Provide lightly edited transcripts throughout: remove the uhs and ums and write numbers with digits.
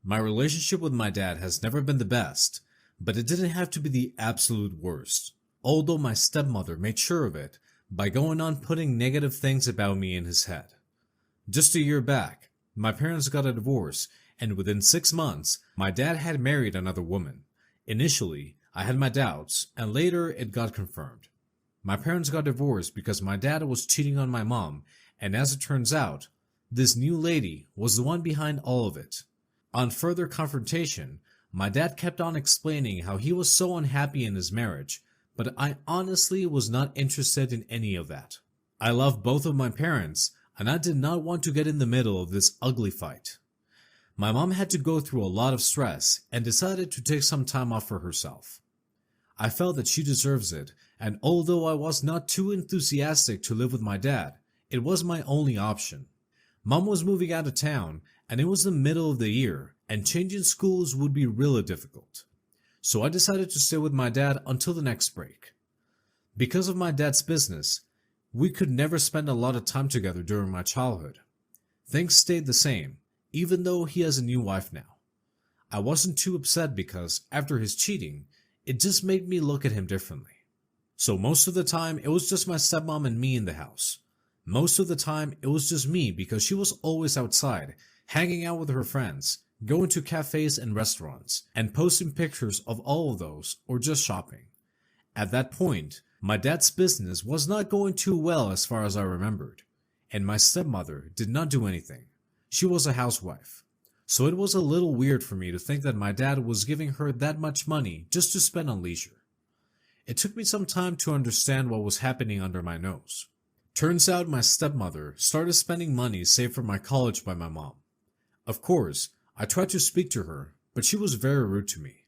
My relationship with my dad has never been the best, but it didn't have to be the absolute worst. Although my stepmother made sure of it by going on putting negative things about me in his head. Just a year back, my parents got a divorce, and within 6 months, my dad had married another woman. Initially, I had my doubts, and later it got confirmed. My parents got divorced because my dad was cheating on my mom, and as it turns out, this new lady was the one behind all of it. On further confrontation, my dad kept on explaining how he was so unhappy in his marriage, but I honestly was not interested in any of that. I love both of my parents, and I did not want to get in the middle of this ugly fight. My mom had to go through a lot of stress and decided to take some time off for herself. I felt that she deserves it, and although I was not too enthusiastic to live with my dad, it was my only option. Mom was moving out of town, and it was the middle of the year, and changing schools would be really difficult. So I decided to stay with my dad until the next break. Because of my dad's business, we could never spend a lot of time together during my childhood. Things stayed the same, even though he has a new wife now. I wasn't too upset because, after his cheating, it just made me look at him differently. So most of the time, it was just my stepmom and me in the house. Most of the time, it was just me because she was always outside, hanging out with her friends, going to cafes and restaurants, and posting pictures of all of those, or just shopping. At that point, my dad's business was not going too well as far as I remembered, and my stepmother did not do anything. She was a housewife. So it was a little weird for me to think that my dad was giving her that much money just to spend on leisure. It took me some time to understand what was happening under my nose. Turns out my stepmother started spending money saved for my college by my mom. Of course, I tried to speak to her, but she was very rude to me.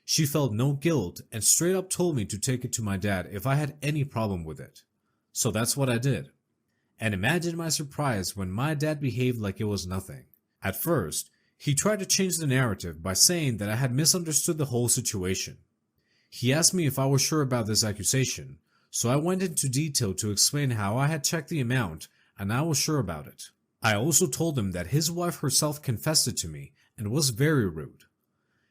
She felt no guilt and straight up told me to take it to my dad if I had any problem with it. So that's what I did. And imagine my surprise when my dad behaved like it was nothing. At first, he tried to change the narrative by saying that I had misunderstood the whole situation. He asked me if I was sure about this accusation, so I went into detail to explain how I had checked the amount and I was sure about it. I also told him that his wife herself confessed it to me and was very rude.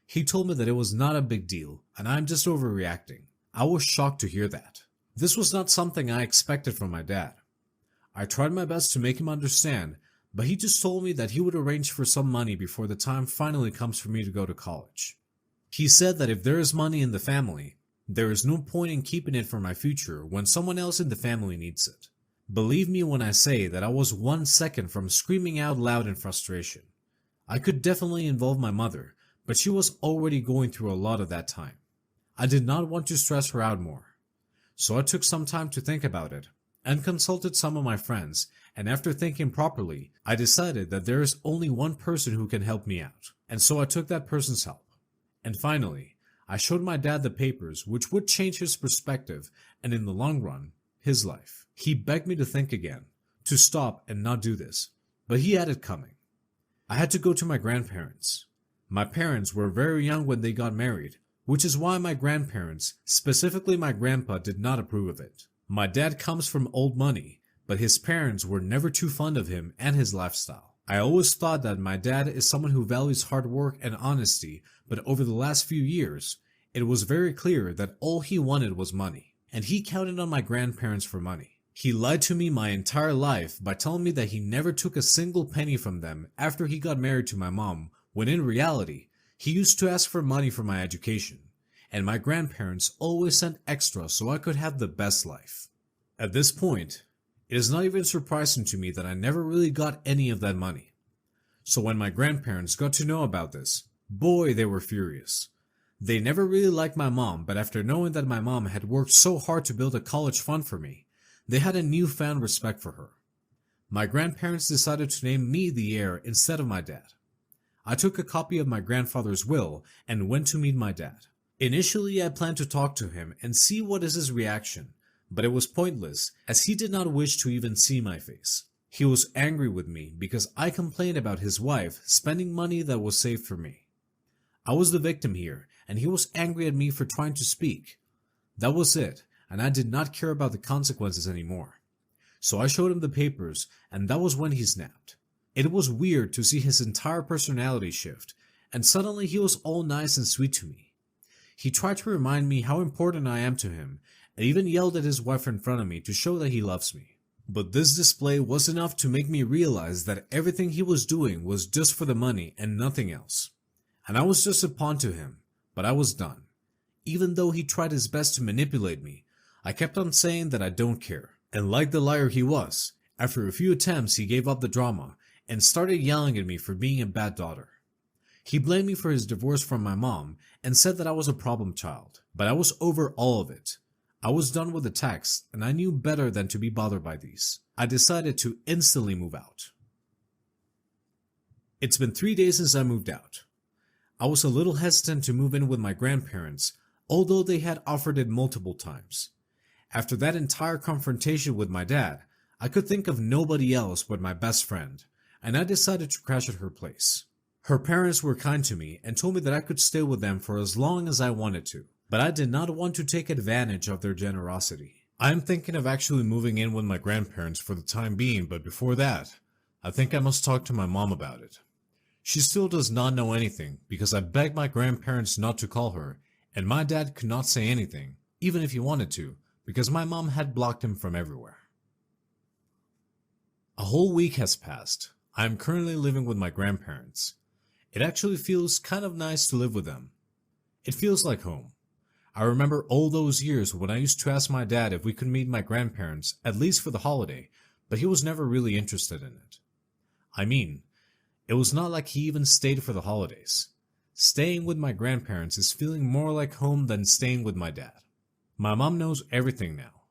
He told me that it was not a big deal and I'm just overreacting. I was shocked to hear that. This was not something I expected from my dad. I tried my best to make him understand, but he just told me that he would arrange for some money before the time finally comes for me to go to college. He said that if there is money in the family, there is no point in keeping it for my future when someone else in the family needs it. Believe me when I say that I was 1 second from screaming out loud in frustration. I could definitely involve my mother, but she was already going through a lot at that time. I did not want to stress her out more. So I took some time to think about it and consulted some of my friends, and after thinking properly, I decided that there is only one person who can help me out, and so I took that person's help. And finally, I showed my dad the papers which would change his perspective and in the long run, his life. He begged me to think again, to stop and not do this, but he had it coming. I had to go to my grandparents. My parents were very young when they got married, which is why my grandparents, specifically my grandpa, did not approve of it. My dad comes from old money, but his parents were never too fond of him and his lifestyle. I always thought that my dad is someone who values hard work and honesty, but over the last few years, it was very clear that all he wanted was money, and he counted on my grandparents for money. He lied to me my entire life by telling me that he never took a single penny from them after he got married to my mom, when in reality, he used to ask for money for my education, and my grandparents always sent extra so I could have the best life. At this point, it is not even surprising to me that I never really got any of that money. So when my grandparents got to know about this, boy, they were furious. They never really liked my mom, but after knowing that my mom had worked so hard to build a college fund for me, they had a newfound respect for her. My grandparents decided to name me the heir instead of my dad. I took a copy of my grandfather's will and went to meet my dad. Initially, I planned to talk to him and see what is his reaction, but it was pointless as he did not wish to even see my face. He was angry with me because I complained about his wife spending money that was saved for me. I was the victim here, and he was angry at me for trying to speak. That was it, and I did not care about the consequences anymore. So I showed him the papers, and that was when he snapped. It was weird to see his entire personality shift, and suddenly he was all nice and sweet to me. He tried to remind me how important I am to him and even yelled at his wife in front of me to show that he loves me. But this display was enough to make me realize that everything he was doing was just for the money and nothing else. And I was just a pawn to him, but I was done. Even though he tried his best to manipulate me, I kept on saying that I don't care. And like the liar he was, after a few attempts he gave up the drama and started yelling at me for being a bad daughter. He blamed me for his divorce from my mom and said that I was a problem child, but I was over all of it. I was done with the texts and I knew better than to be bothered by these. I decided to instantly move out. It's been 3 days since I moved out. I was a little hesitant to move in with my grandparents, although they had offered it multiple times. After that entire confrontation with my dad, I could think of nobody else but my best friend, and I decided to crash at her place. Her parents were kind to me and told me that I could stay with them for as long as I wanted to, but I did not want to take advantage of their generosity. I am thinking of actually moving in with my grandparents for the time being, but before that, I think I must talk to my mom about it. She still does not know anything because I begged my grandparents not to call her, and my dad could not say anything, even if he wanted to, because my mom had blocked him from everywhere. A whole week has passed. I am currently living with my grandparents. It actually feels kind of nice to live with them. It feels like home. I remember all those years when I used to ask my dad if we could meet my grandparents, at least for the holiday, but he was never really interested in it. I mean, it was not like he even stayed for the holidays. Staying with my grandparents is feeling more like home than staying with my dad. My mom knows everything now.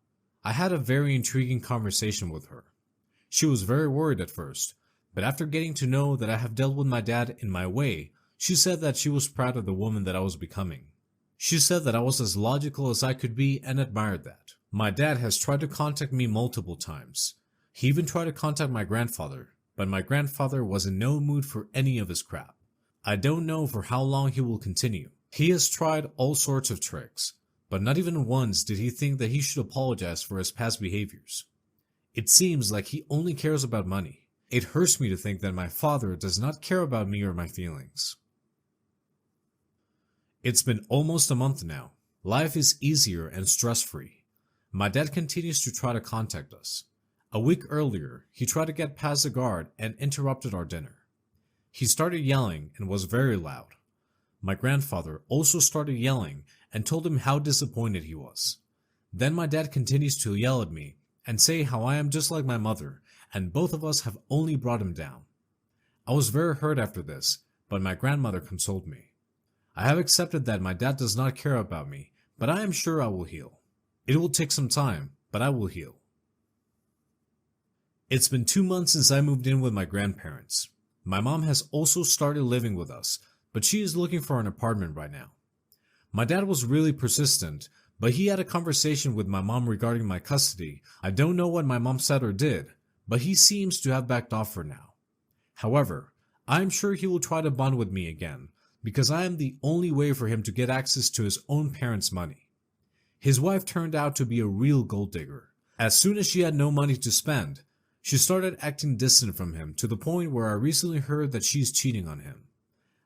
I had a very intriguing conversation with her. She was very worried at first, but after getting to know that I have dealt with my dad in my way, she said that she was proud of the woman that I was becoming. She said that I was as logical as I could be and admired that. My dad has tried to contact me multiple times. He even tried to contact my grandfather, but my grandfather was in no mood for any of his crap. I don't know for how long he will continue. He has tried all sorts of tricks, but not even once did he think that he should apologize for his past behaviors. It seems like he only cares about money. It hurts me to think that my father does not care about me or my feelings. It's been almost a month now. Life is easier and stress-free. My dad continues to try to contact us. A week earlier, he tried to get past the guard and interrupted our dinner. He started yelling and was very loud. My grandfather also started yelling and told him how disappointed he was. Then my dad continues to yell at me and say how I am just like my mother, and both of us have only brought him down. I was very hurt after this, but my grandmother consoled me. I have accepted that my dad does not care about me, but I am sure I will heal. It will take some time, but I will heal. It's been 2 months since I moved in with my grandparents. My mom has also started living with us, but she is looking for an apartment right now. My dad was really persistent, but he had a conversation with my mom regarding my custody. I don't know what my mom said or did, but he seems to have backed off for now. However, I am sure he will try to bond with me again, because I am the only way for him to get access to his own parents' money. His wife turned out to be a real gold digger. As soon as she had no money to spend, she started acting distant from him to the point where I recently heard that she's cheating on him.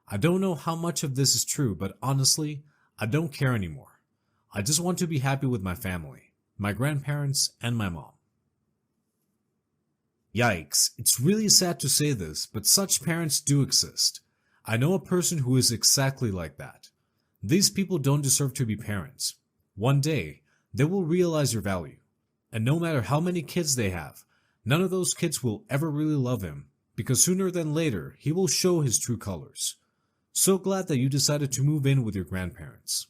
I don't know how much of this is true, but honestly, I don't care anymore. I just want to be happy with my family, my grandparents, and my mom. Yikes, it's really sad to say this, but such parents do exist. I know a person who is exactly like that. These people don't deserve to be parents. One day, they will realize your value. And no matter how many kids they have, none of those kids will ever really love him, because sooner than later, he will show his true colors. So glad that you decided to move in with your grandparents.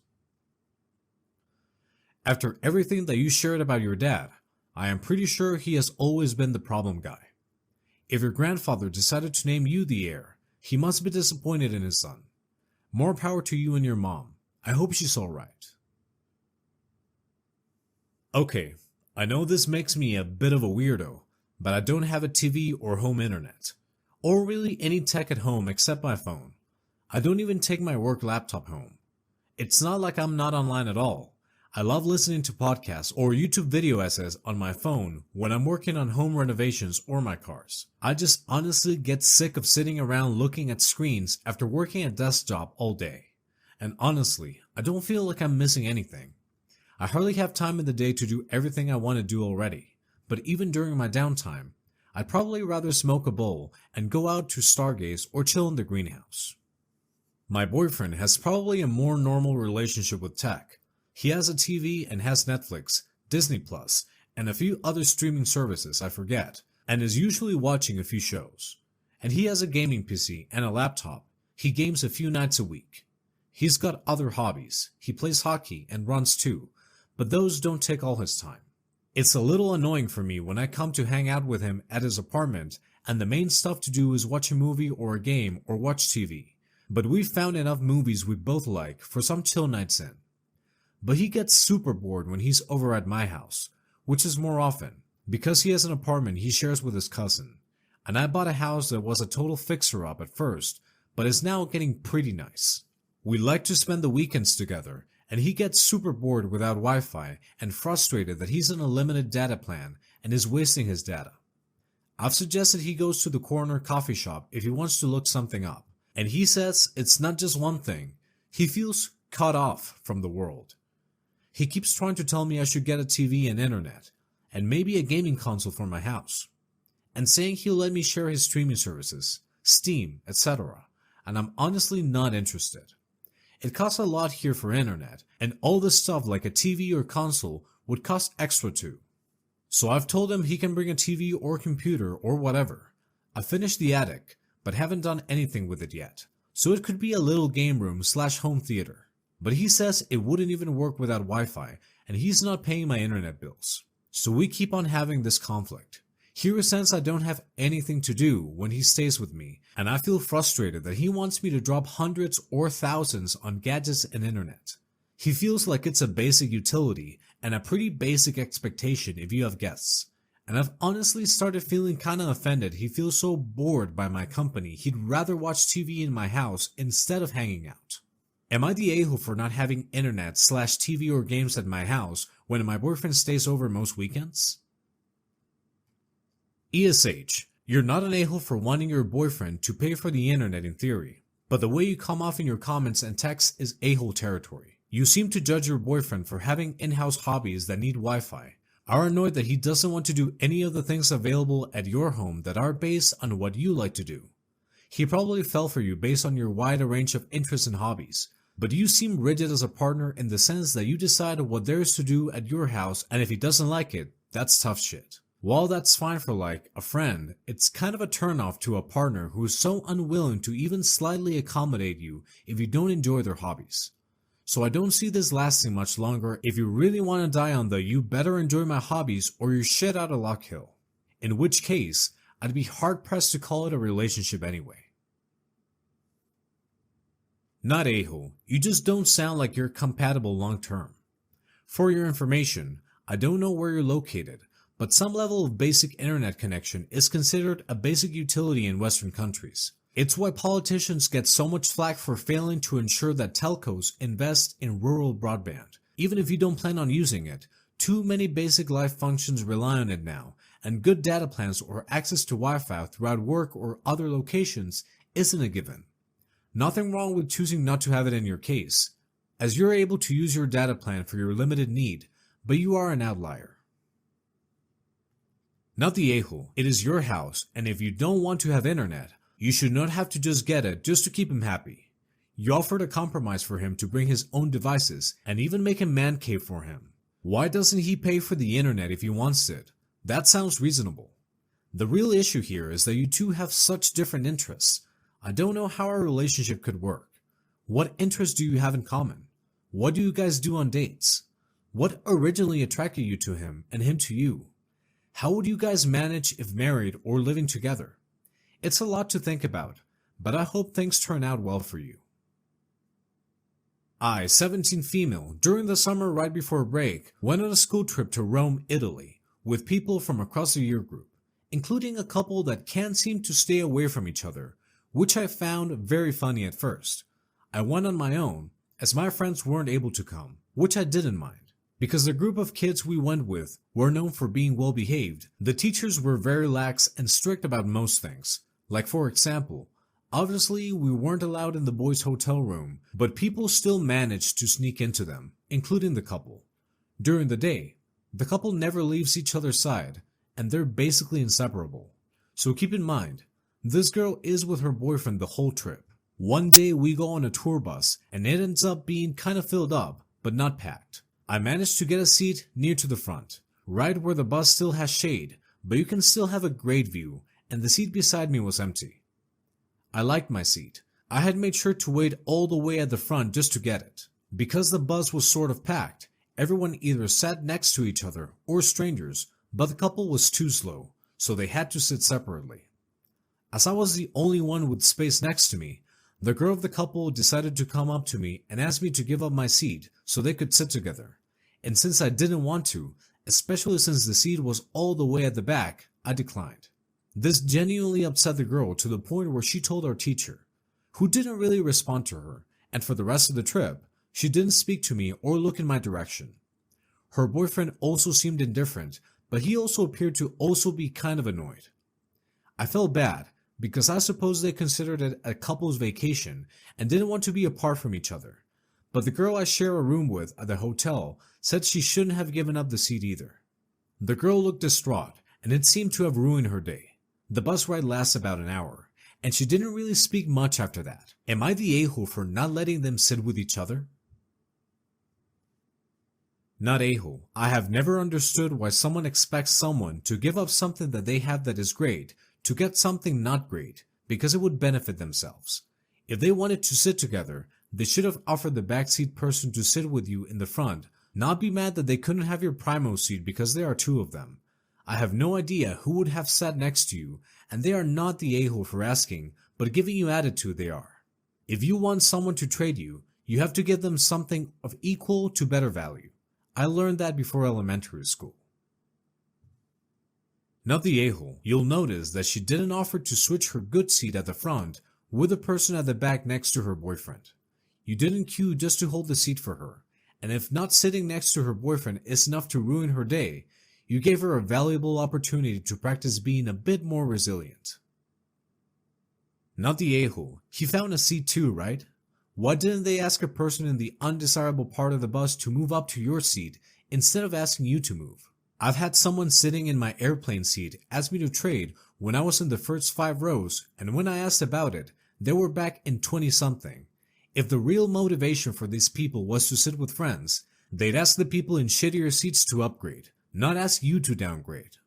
After everything that you shared about your dad, I am pretty sure he has always been the problem guy. If your grandfather decided to name you the heir, he must be disappointed in his son. More power to you and your mom. I hope she's alright. Okay, I know this makes me a bit of a weirdo, but I don't have a TV or home internet, or really any tech at home except my phone. I don't even take my work laptop home. It's not like I'm not online at all. I love listening to podcasts or YouTube video essays on my phone when I'm working on home renovations or my cars. I just honestly get sick of sitting around looking at screens after working a desk job all day. And honestly, I don't feel like I'm missing anything. I hardly have time in the day to do everything I want to do already, but even during my downtime, I'd probably rather smoke a bowl and go out to stargaze or chill in the greenhouse. My boyfriend has probably a more normal relationship with tech. He has a TV and has Netflix, Disney Plus, and a few other streaming services I forget, and is usually watching a few shows. And he has a gaming PC and a laptop. He games a few nights a week. He's got other hobbies. He plays hockey and runs too, but those don't take all his time. It's a little annoying for me when I come to hang out with him at his apartment and the main stuff to do is watch a movie or a game or watch TV. But we've found enough movies we both like for some chill nights in. But he gets super bored when he's over at my house, which is more often, because he has an apartment he shares with his cousin. And I bought a house that was a total fixer-up at first, but is now getting pretty nice. We like to spend the weekends together, and he gets super bored without Wi-Fi and frustrated that he's on a limited data plan and is wasting his data. I've suggested he goes to the corner coffee shop if he wants to look something up, and he says it's not just one thing. He feels cut off from the world. He keeps trying to tell me I should get a TV and internet, and maybe a gaming console for my house, and saying he'll let me share his streaming services, Steam, etc., and I'm honestly not interested. It costs a lot here for internet, and all the stuff like a TV or console would cost extra too. So I've told him he can bring a TV or computer or whatever. I finished the attic, but haven't done anything with it yet, so it could be a little game room / home theater. But he says it wouldn't even work without Wi-Fi, and he's not paying my internet bills. So we keep on having this conflict. He resents I don't have anything to do when he stays with me, and I feel frustrated that he wants me to drop hundreds or thousands on gadgets and internet. He feels like it's a basic utility and a pretty basic expectation if you have guests. And I've honestly started feeling kinda offended he feels so bored by my company he'd rather watch TV in my house instead of hanging out. Am I the a-hole for not having internet / TV or games at my house when my boyfriend stays over most weekends? ESH, you're not an a-hole for wanting your boyfriend to pay for the internet in theory, but the way you come off in your comments and texts is a-hole territory. You seem to judge your boyfriend for having in-house hobbies that need Wi-Fi, are annoyed that he doesn't want to do any of the things available at your home that are based on what you like to do. He probably fell for you based on your wide range of interests and hobbies, but you seem rigid as a partner in the sense that you decide what there is to do at your house, and if he doesn't like it, that's tough shit. While that's fine for like a friend, it's kind of a turnoff to a partner who is so unwilling to even slightly accommodate you if you don't enjoy their hobbies. So I don't see this lasting much longer if you really want to die on the you better enjoy my hobbies or you're shit out of luck hill. In which case, I'd be hard pressed to call it a relationship anyway. Not a-hole, you just don't sound like you're compatible long term. For your information, I don't know where you're located, but some level of basic internet connection is considered a basic utility in Western countries. It's why politicians get so much flack for failing to ensure that telcos invest in rural broadband. Even if you don't plan on using it, too many basic life functions rely on it now, and good data plans or access to Wi-Fi throughout work or other locations isn't a given. Nothing wrong with choosing not to have it in your case, as you're able to use your data plan for your limited need, but you are an outlier. Not the a-hole, it is your house, and if you don't want to have internet, you should not have to just get it just to keep him happy. You offered a compromise for him to bring his own devices and even make a man cave for him. Why doesn't he pay for the internet if he wants it? That sounds reasonable. The real issue here is that you two have such different interests. I don't know how our relationship could work. What interests do you have in common? What do you guys do on dates? What originally attracted you to him and him to you? How would you guys manage if married or living together? It's a lot to think about, but I hope things turn out well for you. I, 17 female, during the summer right before break, went on a school trip to Rome, Italy, with people from across the year group, including a couple that can't seem to stay away from each other, which I found very funny at first. I went on my own, as my friends weren't able to come, which I didn't mind. Because the group of kids we went with were known for being well behaved, the teachers were very lax and strict about most things. Like for example, obviously we weren't allowed in the boys' hotel room, but people still managed to sneak into them, including the couple. During the day, the couple never leaves each other's side, and they're basically inseparable. So keep in mind, this girl is with her boyfriend the whole trip. One day we go on a tour bus and it ends up being kind of filled up, but not packed. I managed to get a seat near to the front, right where the bus still has shade, but you can still have a great view, and the seat beside me was empty. I liked my seat. I had made sure to wait all the way at the front just to get it. Because the bus was sort of packed, everyone either sat next to each other or strangers, but the couple was too slow, so they had to sit separately. As I was the only one with space next to me, the girl of the couple decided to come up to me and ask me to give up my seat so they could sit together. And since I didn't want to, especially since the seat was all the way at the back, I declined. This genuinely upset the girl to the point where she told our teacher, who didn't really respond to her, and for the rest of the trip, she didn't speak to me or look in my direction. Her boyfriend also seemed indifferent, but he also appeared to also be kind of annoyed. I felt bad because I suppose they considered it a couple's vacation and didn't want to be apart from each other. But the girl I share a room with at the hotel said she shouldn't have given up the seat either. The girl looked distraught, and it seemed to have ruined her day. The bus ride lasts about an hour, and she didn't really speak much after that. Am I the a-hole for not letting them sit with each other? Not a-hole. I have never understood why someone expects someone to give up something that they have that is great to get something not great, because it would benefit themselves. If they wanted to sit together, they should have offered the backseat person to sit with you in the front, not be mad that they couldn't have your primo seat because there are two of them. I have no idea who would have sat next to you, and they are not the a-hole for asking, but giving you attitude they are. If you want someone to trade you, you have to give them something of equal to better value. I learned that before elementary school. Not the a-hole. You'll notice that she didn't offer to switch her good seat at the front with the person at the back next to her boyfriend. You didn't queue just to hold the seat for her, and if not sitting next to her boyfriend is enough to ruin her day, you gave her a valuable opportunity to practice being a bit more resilient. Not the a-hole. He found a seat too, right? Why didn't they ask a person in the undesirable part of the bus to move up to your seat instead of asking you to move? I've had someone sitting in my airplane seat ask me to trade when I was in the first 5 rows, and when I asked about it, they were back in 20-something. If the real motivation for these people was to sit with friends, they'd ask the people in shittier seats to upgrade, not ask you to downgrade.